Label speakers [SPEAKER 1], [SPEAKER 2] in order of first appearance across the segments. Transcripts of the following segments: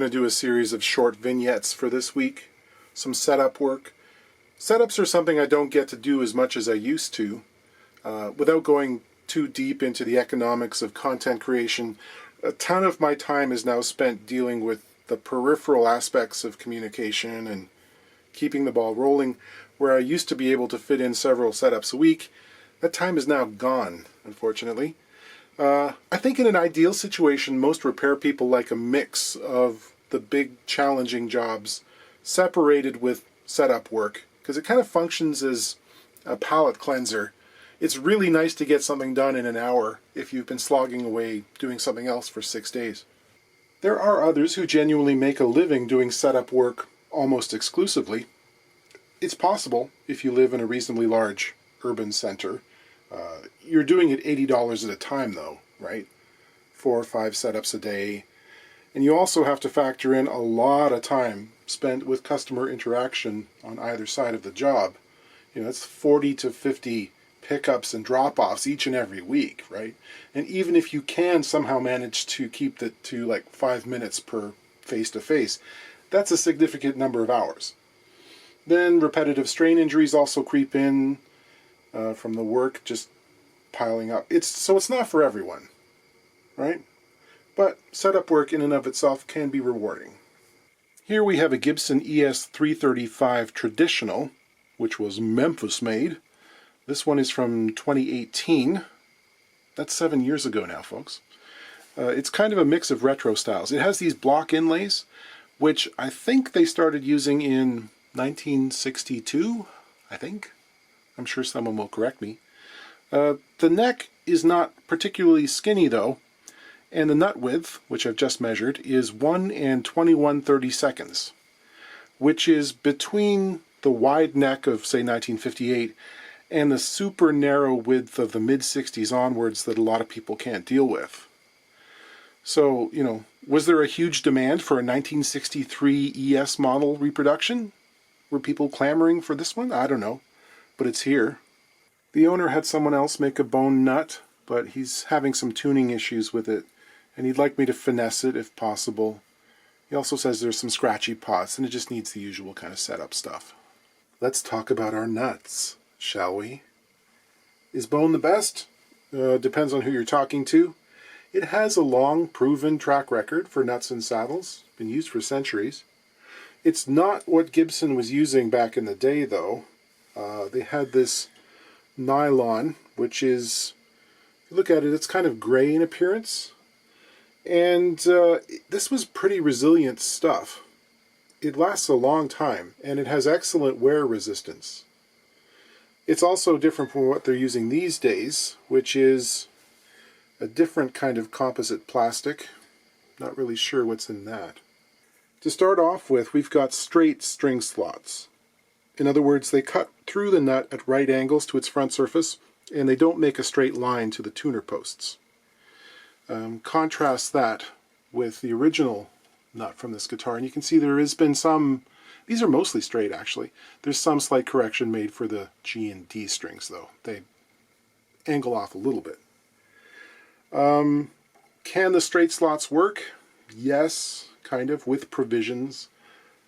[SPEAKER 1] going to do a series of short vignettes for this week. Some setup work. Setups are something I don't get to do as much as I used to. Without going too deep into the economics of content creation, a ton of my time is now spent dealing with the peripheral aspects of communication and keeping the ball rolling. Where I used to be able to fit in several setups a week, that time is now gone, unfortunately. I think in an ideal situation, most repair people like a mix of the big challenging jobs separated with setup work, because it kind of functions as a palate cleanser. It's really nice to get something done in an hour if you've been slogging away doing something else for 6 days. There are others who genuinely make a living doing setup work almost exclusively. It's possible if you live in a reasonably large urban center. You're doing it $80 at a time though, right? 4 or 5 setups a day. And you also have to factor in a lot of time spent with customer interaction on either side of the job. You know, that's 40 to 50 pickups and drop-offs each and every week, right? And even if you can somehow manage to keep it to like 5 minutes per face-to-face, that's a significant number of hours. Then repetitive strain injuries also creep in from the work just piling up. So it's not for everyone, right? But setup work in and of itself can be rewarding. Here we have a Gibson ES335 Traditional, which was Memphis made. This one is from 2018. That's 7 years ago now, folks. It's kind of a mix of retro styles. It has these block inlays, which I think they started using in 1962, I think. I'm sure someone will correct me. The neck is not particularly skinny though, and the nut width, which I've just measured, is 1 and 21/32, which is between the wide neck of, say, 1958 and the super narrow width of the mid-60s onwards that a lot of people can't deal with. So, you know, was there a huge demand for a 1963 ES model reproduction? Were people clamoring for this one? I don't know, but it's here. The owner had someone else make a bone nut, but he's having some tuning issues with it, and he'd like me to finesse it if possible. He also says there's some scratchy pots, and it just needs the usual kind of setup stuff. Let's talk about our nuts, shall we? Is bone the best? Depends on who you're talking to. It has a long, proven track record for nuts and saddles, been used for centuries. It's not what Gibson was using back in the day, though. They had this nylon, which is, if you look at it, it's kind of gray in appearance. And this was pretty resilient stuff. It lasts a long time, and it has excellent wear resistance. It's also different from what they're using these days, which is a different kind of composite plastic. Not really sure what's in that. To start off with, we've got straight string slots. In other words, they cut through the nut at right angles to its front surface, and they don't make a straight line to the tuner posts. Contrast that with the original nut from this guitar, and you can see there has been some, these are mostly straight actually, there's some slight correction made for the G and D strings though. They angle off a little bit. Can the straight slots work? Yes, kind of, with provisions.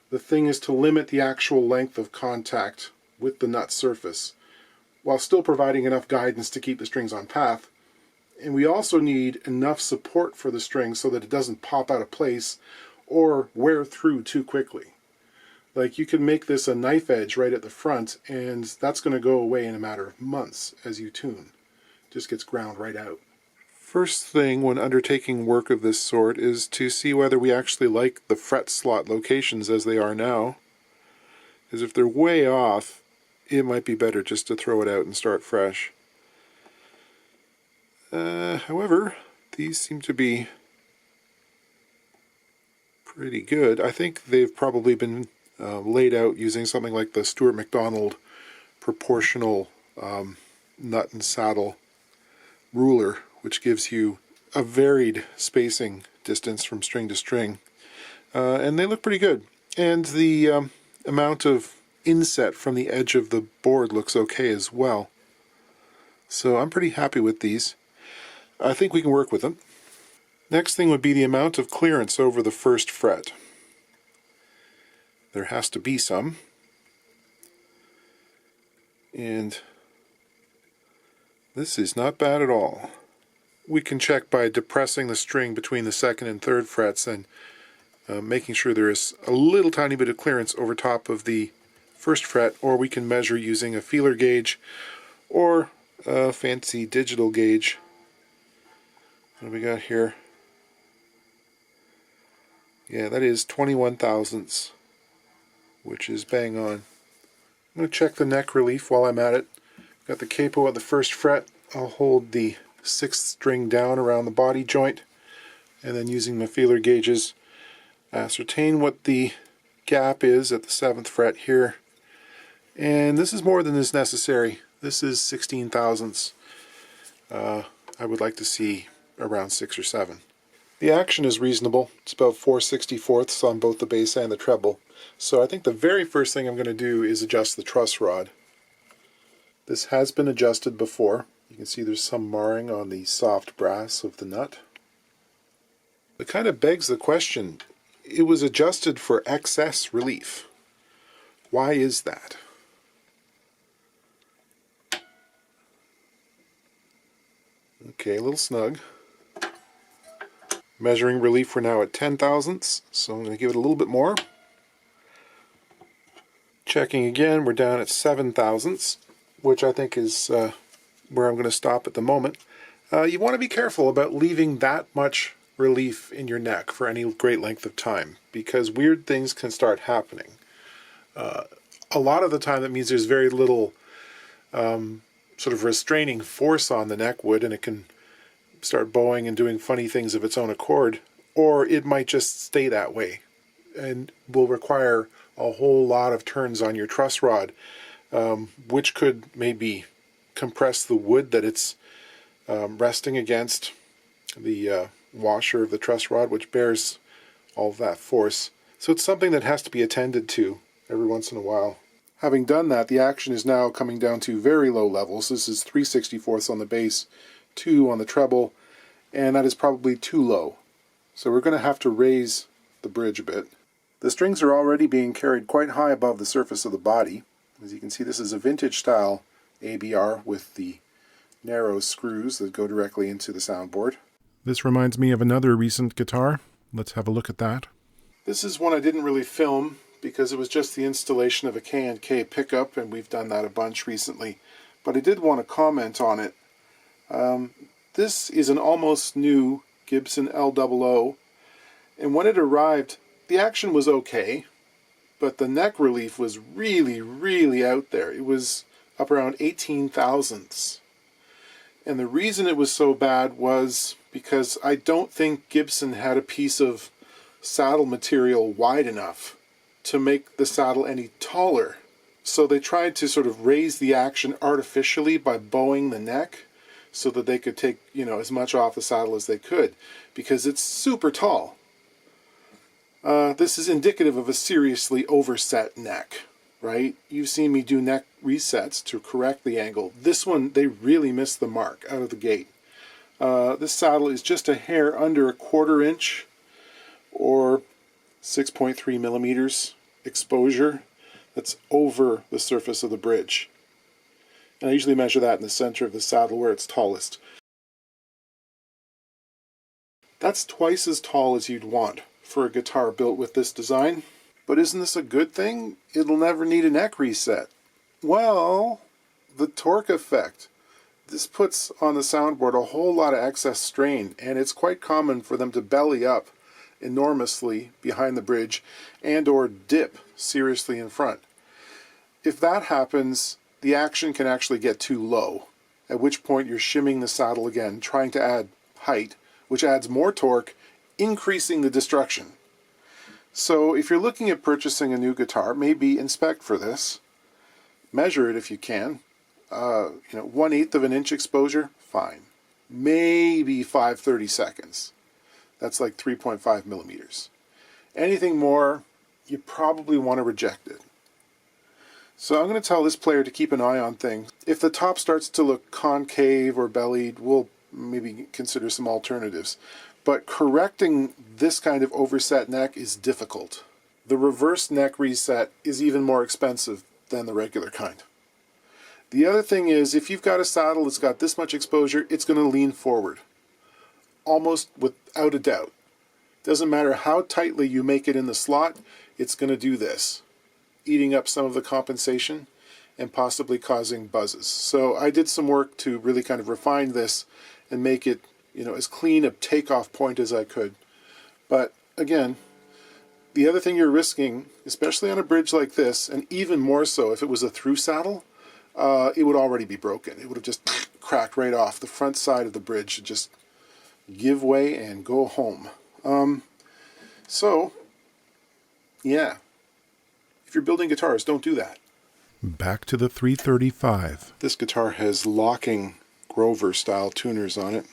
[SPEAKER 1] The thing is to limit the actual length of contact with the nut surface, while still providing enough guidance to keep the strings on path. And we also need enough support for the string so that it doesn't pop out of place or wear through too quickly. Like, you can make this a knife edge right at the front, and that's going to go away in a matter of months as you tune. It just gets ground right out. First thing when undertaking work of this sort is to see whether we actually like the fret slot locations as they are now. Because if they're way off, it might be better just to throw it out and start fresh. However, these seem to be pretty good. I think they've probably been laid out using something like the Stuart McDonald proportional nut and saddle ruler, which gives you a varied spacing distance from string to string. And they look pretty good. And the amount of inset from the edge of the board looks okay as well. So I'm pretty happy with these. I think we can work with them. Next thing would be the amount of clearance over the first fret. There has to be some. And this is not bad at all. We can check by depressing the string between the second and third frets and making sure there is a little tiny bit of clearance over top of the first fret, or we can measure using a feeler gauge or a fancy digital gauge. What do we got here? Yeah, that is 21 thousandths, which is bang on. I'm going to check the neck relief while I'm at it. Got the capo at the first fret. I'll hold the sixth string down around the body joint, and then using my feeler gauges, ascertain what the gap is at the seventh fret here. And this is more than is necessary. This is 16 thousandths. I would like to see around 6 or 7. The action is reasonable. It's about 4/64ths on both the bass and the treble. So I think the very first thing I'm going to do is adjust the truss rod. This has been adjusted before. You can see there's some marring on the soft brass of the nut. It kind of begs the question, it was adjusted for excess relief. Why is that? Okay, a little snug. Measuring relief, we're now at 10 thousandths, so I'm going to give it a little bit more. Checking again, we're down at 7 thousandths, which I think is where I'm going to stop at the moment. You want to be careful about leaving that much relief in your neck for any great length of time, because weird things can start happening. A lot of the time that means there's very little sort of restraining force on the neck wood, and it can start bowing and doing funny things of its own accord, or it might just stay that way and will require a whole lot of turns on your truss rod, which could maybe compress the wood that it's resting against, the washer of the truss rod, which bears all of that force. So it's something that has to be attended to every once in a while. Having done that, the action is now coming down to very low levels. This is 3/64ths on the bass, 2 on the treble, and that is probably too low. So we're going to have to raise the bridge a bit. The strings are already being carried quite high above the surface of the body. As you can see, this is a vintage style ABR with the narrow screws that go directly into the soundboard. This reminds me of another recent guitar. Let's have a look at that. This is one I didn't really film because it was just the installation of a K&K pickup, and we've done that a bunch recently. But I did want to comment on it. This is an almost new Gibson L00, and when it arrived, the action was okay, but the neck relief was really, really out there. It was up around 18 thousandths. And the reason it was so bad was because I don't think Gibson had a piece of saddle material wide enough to make the saddle any taller. So they tried to sort of raise the action artificially by bowing the neck so that they could take, as much off the saddle as they could, because it's super tall. This is indicative of a seriously overset neck, right? You've seen me do neck resets to correct the angle. This one, they really missed the mark out of the gate. This saddle is just a hair under 1/4 inch or 6.3 millimeters exposure. That's over the surface of the bridge. And I usually measure that in the center of the saddle where it's tallest. That's twice as tall as you'd want for a guitar built with this design. But isn't this a good thing? It'll never need a neck reset. Well, the torque effect. This puts on the soundboard a whole lot of excess strain, and it's quite common for them to belly up enormously behind the bridge and or dip seriously in front. If that happens, the action can actually get too low, at which point you're shimming the saddle again, trying to add height, which adds more torque, increasing the destruction. So if you're looking at purchasing a new guitar, maybe inspect for this. Measure it if you can. 1/8 of an inch exposure, fine. Maybe 5/32. That's like 3.5 millimeters. Anything more, you probably want to reject it. So I'm going to tell this player to keep an eye on things. If the top starts to look concave or bellied, we'll maybe consider some alternatives. But correcting this kind of overset neck is difficult. The reverse neck reset is even more expensive than the regular kind. The other thing is, if you've got a saddle that's got this much exposure, it's going to lean forward, almost without a doubt. Doesn't matter how tightly you make it in the slot, it's going to do this, eating up some of the compensation and possibly causing buzzes. So I did some work to really kind of refine this and make it, as clean a takeoff point as I could. But again, the other thing you're risking, especially on a bridge like this, and even more so if it was a through saddle, it would already be broken. It would have just cracked right off. The front side of the bridge should just give way and go home. So, yeah, if you're building guitars, don't do that. Back to the 335. This guitar has locking Grover style tuners on it.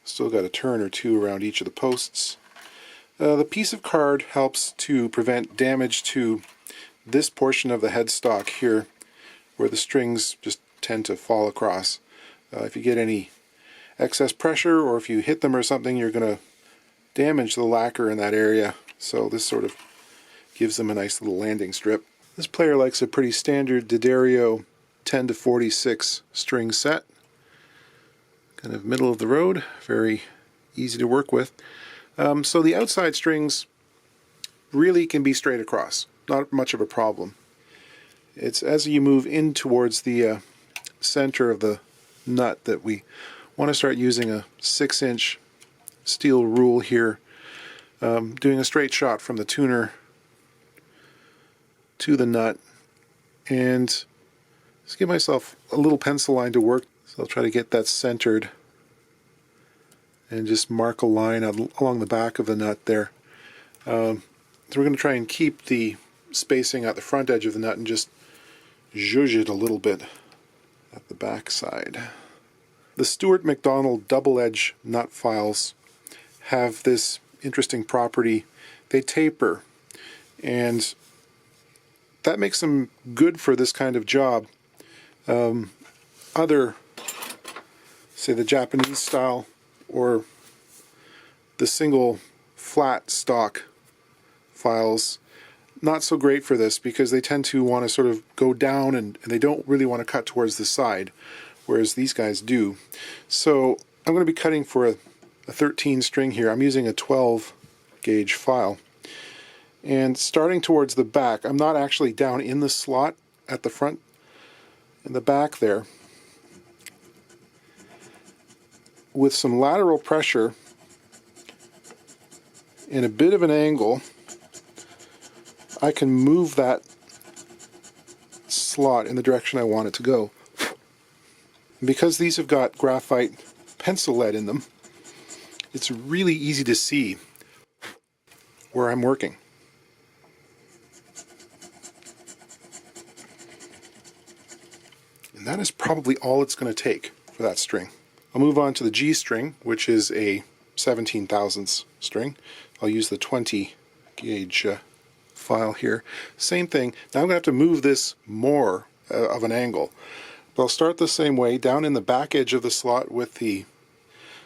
[SPEAKER 1] Still got a turn or two around each of the posts. The piece of card helps to prevent damage to this portion of the headstock here, where the strings just tend to fall across. If you get any excess pressure or if you hit them or something, you're going to damage the lacquer in that area. So this sort of gives them a nice little landing strip. This player likes a pretty standard D'Addario 10 to 46 string set. Kind of middle of the road, very easy to work with. So the outside strings really can be straight across, not much of a problem. It's as you move in towards the center of the nut that we want to start using a 6-inch steel rule here, doing a straight shot from the tuner to the nut, and just give myself a little pencil line to work. So I'll try to get that centered and just mark a line along the back of the nut there. So we're going to try and keep the spacing at the front edge of the nut and just zhuzh it a little bit at the back side. The Stewart McDonald double edge nut files have this interesting property. They taper, and that makes them good for this kind of job. Other, say the Japanese style or the single flat stock files, not so great for this because they tend to want to sort of go down and they don't really want to cut towards the side, whereas these guys do. So I'm going to be cutting for a 13 string here. I'm using a 12 gauge file. And starting towards the back, I'm not actually down in the slot at the front, in the back there. With some lateral pressure and a bit of an angle, I can move that slot in the direction I want it to go. Because these have got graphite pencil lead in them, it's really easy to see where I'm working. And that is probably all it's going to take for that string. I'll move on to the G string, which is a 17 thousandths string. I'll use the 20 gauge file here. Same thing. Now I'm going to have to move this more of an angle. But I'll start the same way, down in the back edge of the slot with the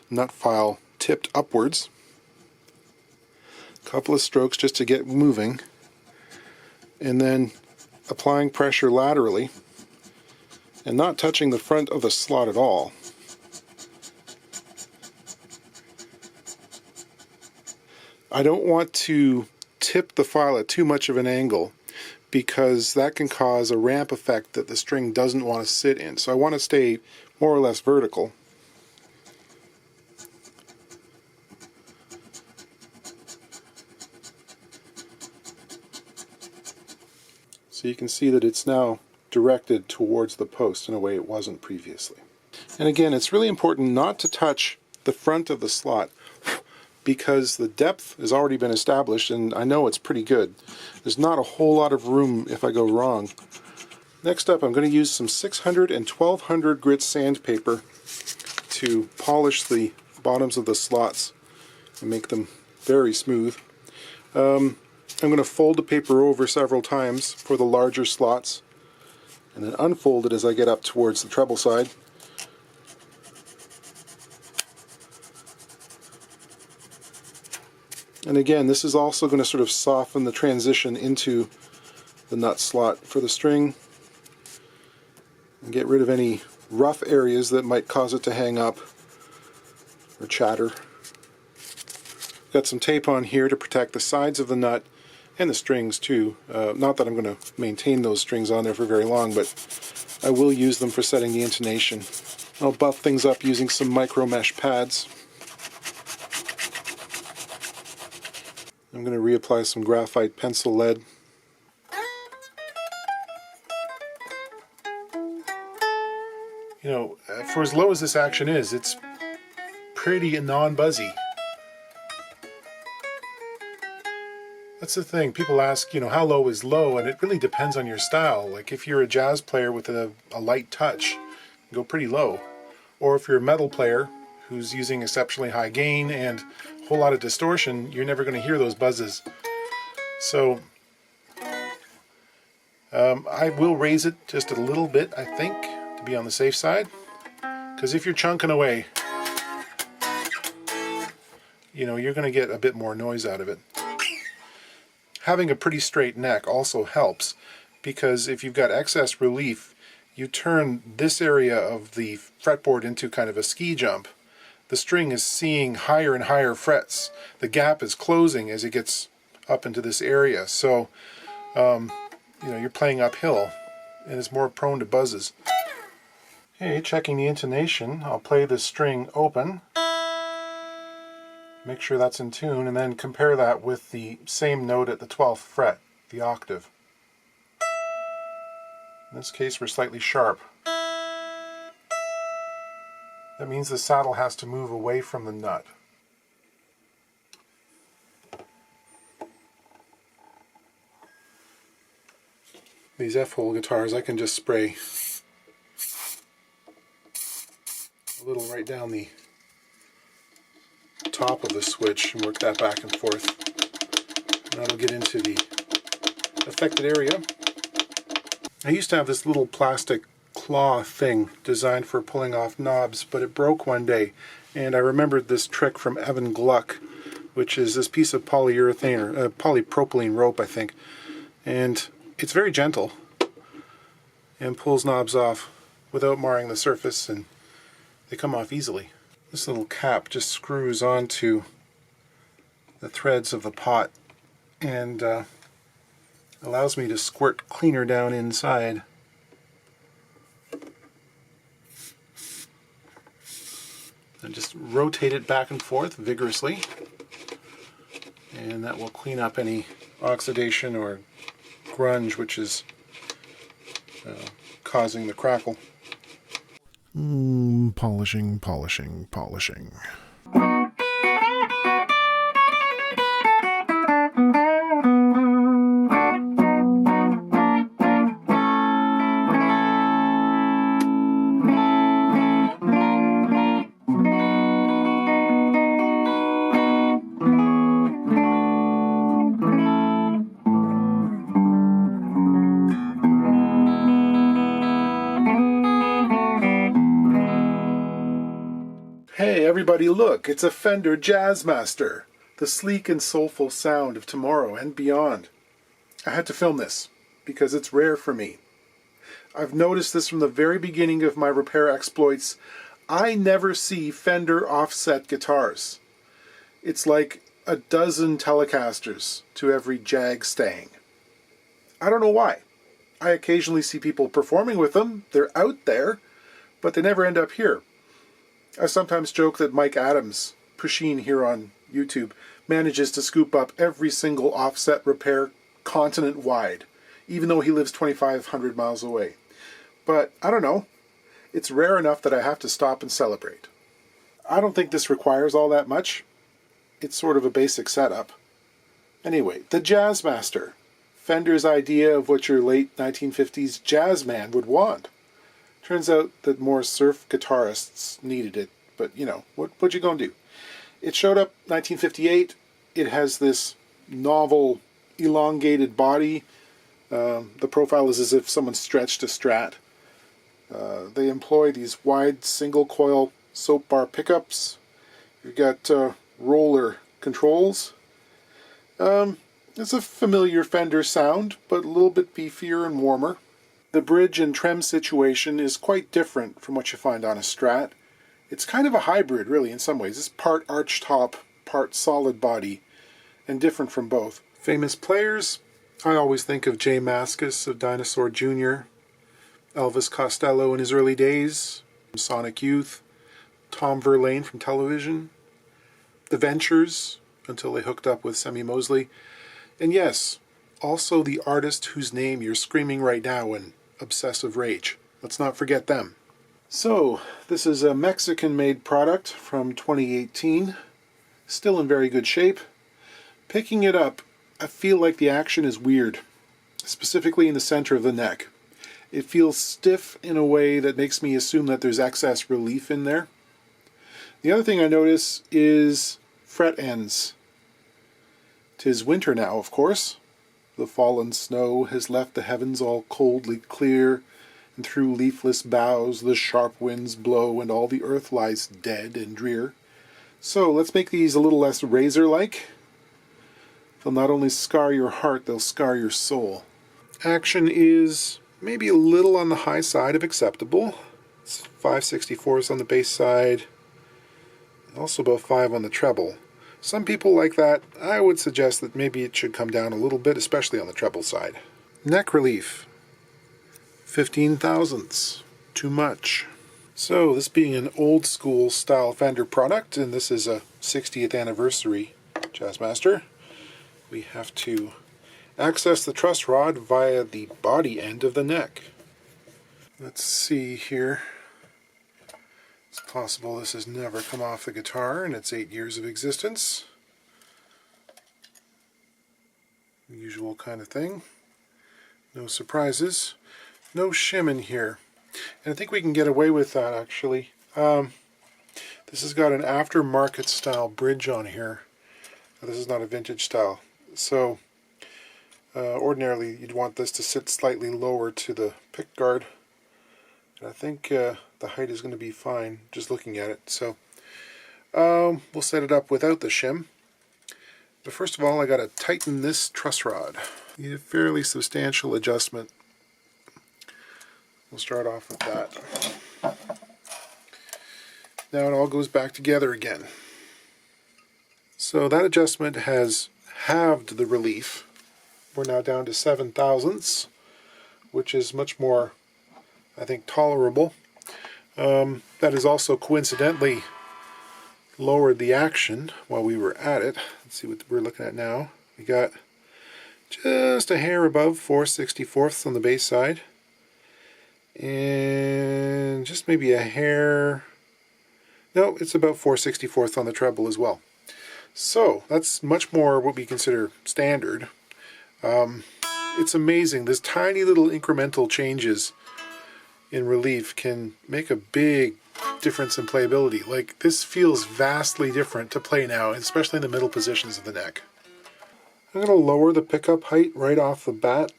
[SPEAKER 1] nut file tipped upwards. A couple of strokes just to get moving. And then applying pressure laterally and not touching the front of the slot at all. I don't want to tip the file at too much of an angle because that can cause a ramp effect that the string doesn't want to sit in. So I want to stay more or less vertical. So you can see that it's now directed towards the post in a way it wasn't previously. And again, it's really important not to touch the front of the slot because the depth has already been established and I know it's pretty good. There's not a whole lot of room if I go wrong. Next up, I'm going to use some 600 and 1200 grit sandpaper to polish the bottoms of the slots and make them very smooth. I'm going to fold the paper over several times for the larger slots and then unfold it as I get up towards the treble side. And again, this is also going to sort of soften the transition into the nut slot for the string and get rid of any rough areas that might cause it to hang up or chatter. Got some tape on here to protect the sides of the nut and the strings too. Not that I'm going to maintain those strings on there for very long, but I will use them for setting the intonation. I'll buff things up using some micro mesh pads. I'm going to reapply some graphite pencil lead. You know, for as low as this action is, it's pretty non-buzzy. That's the thing. People ask, you know, how low is low, and it really depends on your style. Like if you're a jazz player with a light touch, you go pretty low. Or if you're a metal player who's using exceptionally high gain and a whole lot of distortion, you're never going to hear those buzzes. So I will raise it just a little bit, I think, to be on the safe side. Because if you're chunking away, you know, you're going to get a bit more noise out of it. Having a pretty straight neck also helps, because if you've got excess relief, you turn this area of the fretboard into kind of a ski jump. The string is seeing higher and higher frets. The gap is closing as it gets up into this area. So, you know, you're playing uphill, and it's more prone to buzzes. Okay, checking the intonation, I'll play the string open. Make sure that's in tune, and then compare that with the same note at the 12th fret, the octave. In this case, we're slightly sharp. That means the saddle has to move away from the nut. These F-hole guitars, I can just spray a little right down the top of the switch and work that back and forth. And that'll get into the affected area. I used to have this little plastic claw thing designed for pulling off knobs, but it broke one day, and I remembered this trick from Evan Gluck, which is this piece of polyurethane or polypropylene rope, I think, and it's very gentle and pulls knobs off without marring the surface, and they come off easily. This little cap just screws onto the threads of the pot and allows me to squirt cleaner down inside. And just rotate it back and forth vigorously, and that will clean up any oxidation or grunge which is causing the crackle. Polishing, polishing, polishing. Hey everybody, look, it's a Fender Jazzmaster, the sleek and soulful sound of tomorrow and beyond. I had to film this because it's rare for me. I've noticed this from the very beginning of my repair exploits. I never see Fender offset guitars. It's like a dozen Telecasters to every Jag Stang. I don't know why. I occasionally see people performing with them. They're out there, but they never end up here. I sometimes joke that Mike Adams, Pusheen here on YouTube, manages to scoop up every single offset repair continent-wide, even though he lives 2,500 miles away. But I don't know. It's rare enough that I have to stop and celebrate. I don't think this requires all that much. It's sort of a basic setup. Anyway, the Jazzmaster. Fender's idea of what your late 1950s jazz man would want. Turns out that more surf guitarists needed it, but you know, what you gonna do? It showed up 1958. It has this novel, elongated body. The profile is as if someone stretched a Strat. They employ these wide single coil soap bar pickups. You've got roller controls, It's a familiar Fender sound, but a little bit beefier and warmer. The bridge and trem situation is quite different from what you find on a Strat. It's kind of a hybrid, really, in some ways. It's part arch top, part solid body, and different from both. Famous players, I always think of Jazzmaster of Dinosaur Jr., Elvis Costello in his early days, Sonic Youth, Tom Verlaine from television, The Ventures, until they hooked up with Semi Mosley, and yes, also the artist whose name you're screaming right now in obsessive rage. Let's not forget them. So, this is a Mexican-made product from 2018, still in very good shape. Picking it up, I feel like the action is weird, specifically in the center of the neck. It feels stiff in a way that makes me assume that there's excess relief in there. The other thing I notice is fret ends. 'Tis winter now, of course. The fallen snow has left the heavens all coldly clear, and through leafless boughs the sharp winds blow, and all the earth lies dead and drear. So let's make these a little less razor-like. They'll not only scar your heart, they'll scar your soul. Action is maybe a little on the high side of acceptable. It's 5/64ths on the bass side, and also about 5 on the treble. Some people like that. I would suggest that maybe it should come down a little bit, especially on the treble side. Neck relief, 15 thousandths, too much. So this being an old school style Fender product, and this is a 60th anniversary Jazzmaster, we have to access the truss rod via the body end of the neck. Let's see here. It's possible this has never come off the guitar in its 8 years of existence. The usual kind of thing. No surprises. No shim in here. And I think we can get away with that, actually. This has got an aftermarket style bridge on here. This is not a vintage style. So ordinarily you'd want this to sit slightly lower to the pick guard. And I think the height is going to be fine just looking at it. So we'll set it up without the shim. But first of all, I got to tighten this truss rod. Need a fairly substantial adjustment. We'll start off with that. Now it all goes back together again. So that adjustment has halved the relief. We're now down to 7 thousandths, which is much more, I think, tolerable. That has also coincidentally lowered the action while we were at it. Let's see what we're looking at now. We got just a hair above 4/64ths on the bass side, and just maybe a hair, no, it's about 4/64ths on the treble as well. So that's much more what we consider standard. It's amazing. This tiny little incremental changes in relief can make a big difference in playability. Like, this feels vastly different to play now, especially in the middle positions of the neck. I'm going to lower the pickup height right off the bat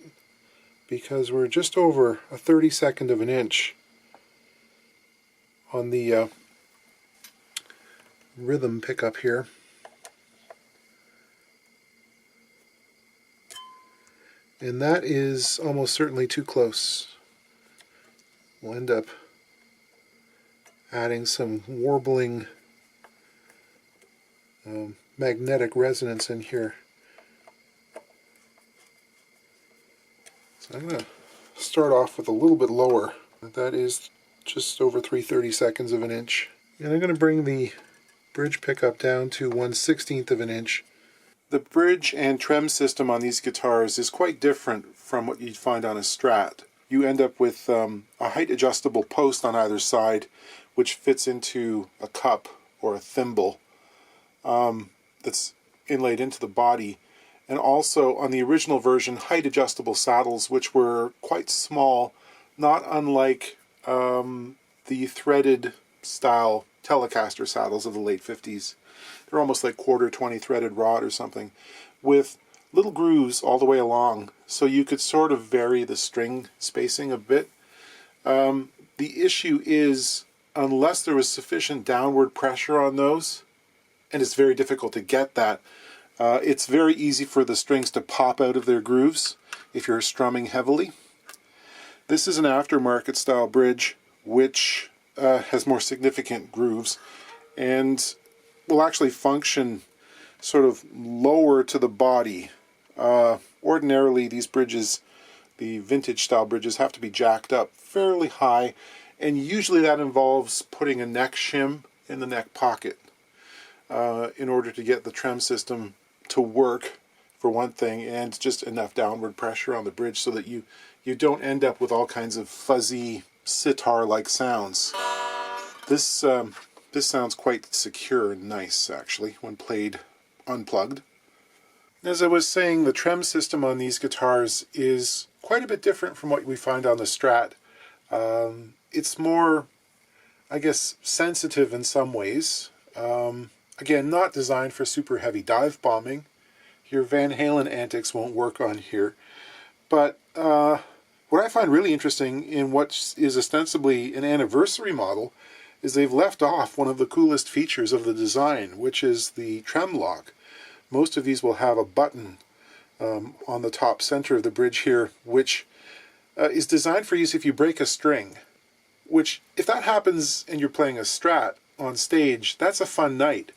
[SPEAKER 1] because we're just over a 32nd of an inch on the rhythm pickup here. And that is almost certainly too close. We'll end up adding some warbling magnetic resonance in here. So I'm going to start off with a little bit lower. That is just over 3/32 of an inch. And I'm going to bring the bridge pickup down to 1/16 of an inch. The bridge and trem system on these guitars is quite different from what you'd find on a Strat. You end up with a height adjustable post on either side, which fits into a cup or a thimble that's inlaid into the body. And also on the original version, height adjustable saddles, which were quite small, not unlike the threaded style Telecaster saddles of the late 50s. They're almost like quarter 20 threaded rod or something, with little grooves all the way along, so you could sort of vary the string spacing a bit. The issue is, unless there was sufficient downward pressure on those, and it's very difficult to get that, It's very easy for the strings to pop out of their grooves if you're strumming heavily. This is an aftermarket style bridge which has more significant grooves and will actually function sort of lower to the body. Ordinarily these bridges, the vintage style bridges, have to be jacked up fairly high, and usually that involves putting a neck shim in the neck pocket in order to get the trem system to work, for one thing, and just enough downward pressure on the bridge so that you don't end up with all kinds of fuzzy sitar-like sounds. This sounds quite secure and nice, actually, when played unplugged. As I was saying, the trem system on these guitars is quite a bit different from what we find on the Strat. It's more, I guess, sensitive in some ways. Again, not designed for super heavy dive bombing. Your Van Halen antics won't work on here. But what I find really interesting in what is ostensibly an anniversary model is they've left off one of the coolest features of the design, which is the trem lock. Most of these will have a button on the top center of the bridge here, which is designed for use if you break a string. Which, if that happens and you're playing a Strat on stage, that's a fun night,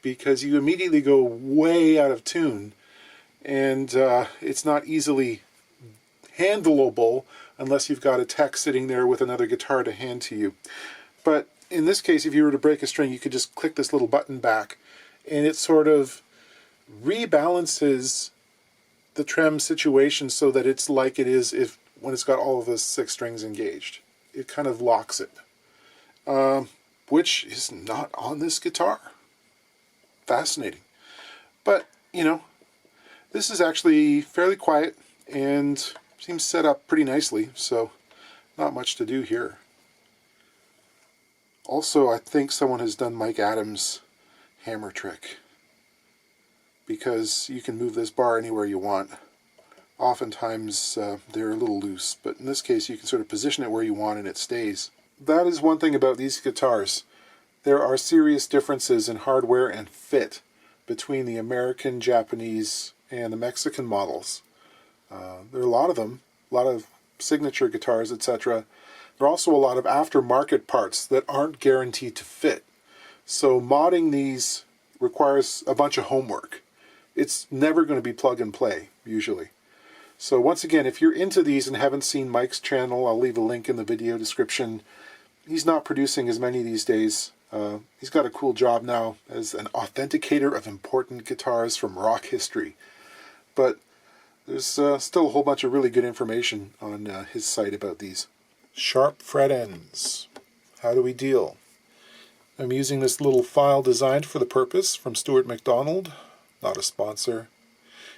[SPEAKER 1] because you immediately go way out of tune, and it's not easily handleable unless you've got a tech sitting there with another guitar to hand to you. But in this case, if you were to break a string, you could just click this little button back, and it sort of rebalances the trem situation so that it's like it is when it's got all of the 6 strings engaged. It kind of locks it, which is not on this guitar. Fascinating. But, you know, this is actually fairly quiet and seems set up pretty nicely, so not much to do here. Also, I think someone has done Mike Adams' hammer trick, because you can move this bar anywhere you want. Oftentimes they're a little loose, but in this case you can sort of position it where you want and it stays. That is one thing about these guitars. There are serious differences in hardware and fit between the American, Japanese, and the Mexican models. There are a lot of them, a lot of signature guitars, etc. There are also a lot of aftermarket parts that aren't guaranteed to fit. So modding these requires a bunch of homework. It's never going to be plug and play, usually. So once again, if you're into these and haven't seen Mike's channel, I'll leave a link in the video description. He's not producing as many these days. He's got a cool job now as an authenticator of important guitars from rock history. But there's still a whole bunch of really good information on his site about these. Sharp fret ends. How do we deal? I'm using this little file designed for the purpose from Stuart McDonald, not a sponsor.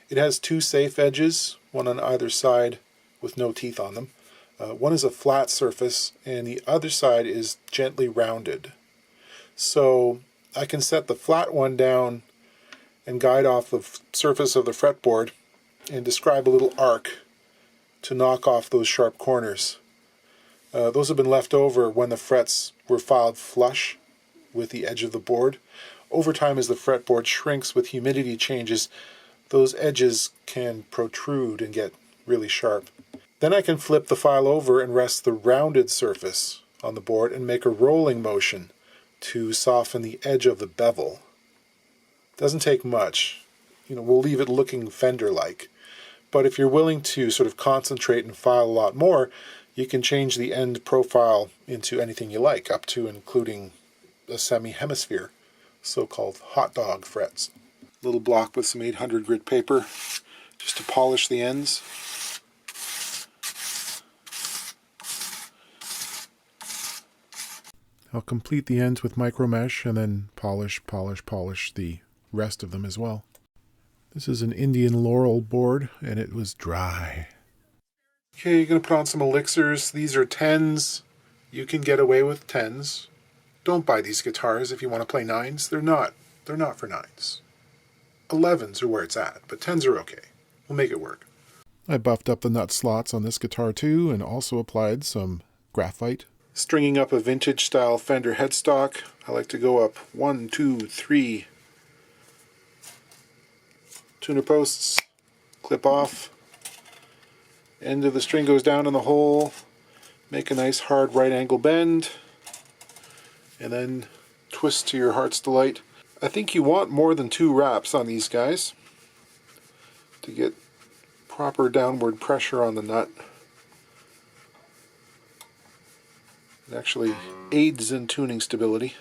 [SPEAKER 1] It has 2 safe edges, one on either side with no teeth on them. One is a flat surface and the other side is gently rounded. So I can set the flat one down and guide off the surface of the fretboard and describe a little arc to knock off those sharp corners. Those have been left over when the frets were filed flush with the edge of the board. Over time, as the fretboard shrinks with humidity changes, those edges can protrude and get really sharp. Then I can flip the file over and rest the rounded surface on the board and make a rolling motion to soften the edge of the bevel. Doesn't take much. We'll leave it looking Fender-like. But if you're willing to sort of concentrate and file a lot more, you can change the end profile into anything you like, up to including a semi-hemisphere, so-called hot dog frets. Little block with some 800 grit paper just to polish the ends. I'll complete the ends with micro mesh and then polish the rest of them as well. This is an Indian Laurel board and it was dry. Okay, you're going to put on some elixirs. These are 10s. You can get away with 10s. Don't buy these guitars if you want to play 9s. They're not for 9s. 11s are where it's at, but 10s are okay. We'll make it work. I buffed up the nut slots on this guitar too, and also applied some graphite. Stringing up a vintage style Fender headstock, I like to go up 1, 2, 3, tuner posts, clip off, end of the string goes down in the hole, make a nice hard right angle bend, and then twist to your heart's delight. I think you want more than 2 wraps on these guys to get proper downward pressure on the nut. It actually aids in tuning stability.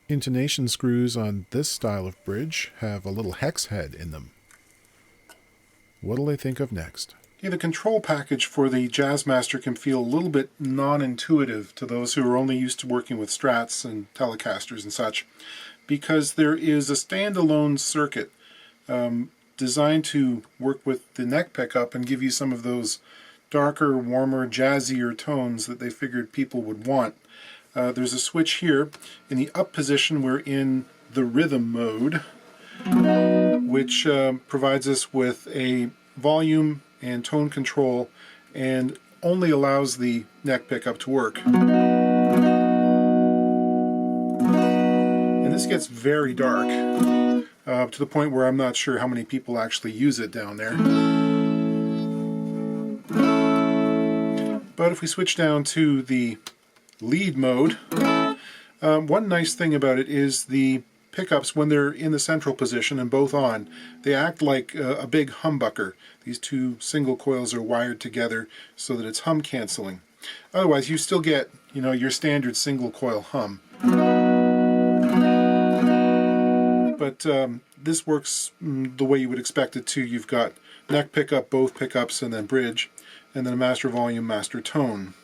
[SPEAKER 2] Intonation screws on this style of bridge have a little hex head in them. What'll they think of next?
[SPEAKER 1] Yeah, the control package for the Jazzmaster can feel a little bit non-intuitive to those who are only used to working with Strats and Telecasters and such, because there is a standalone circuit designed to work with the neck pickup and give you some of those darker, warmer, jazzier tones that they figured people would want. There's a switch here. In the up position, we're in the rhythm mode, which provides us with a volume and tone control and only allows the neck pickup to work. And this gets very dark, to the point where I'm not sure how many people actually use it down there. But if we switch down to the lead mode, one nice thing about it is the pickups, when they're in the central position and both on, they act like a big humbucker. These 2 single coils are wired together so that it's hum canceling. Otherwise you still get, you know, your standard single coil hum. But this works the way you would expect it to. You've got neck pickup, both pickups, and then bridge, and then a master volume, master tone.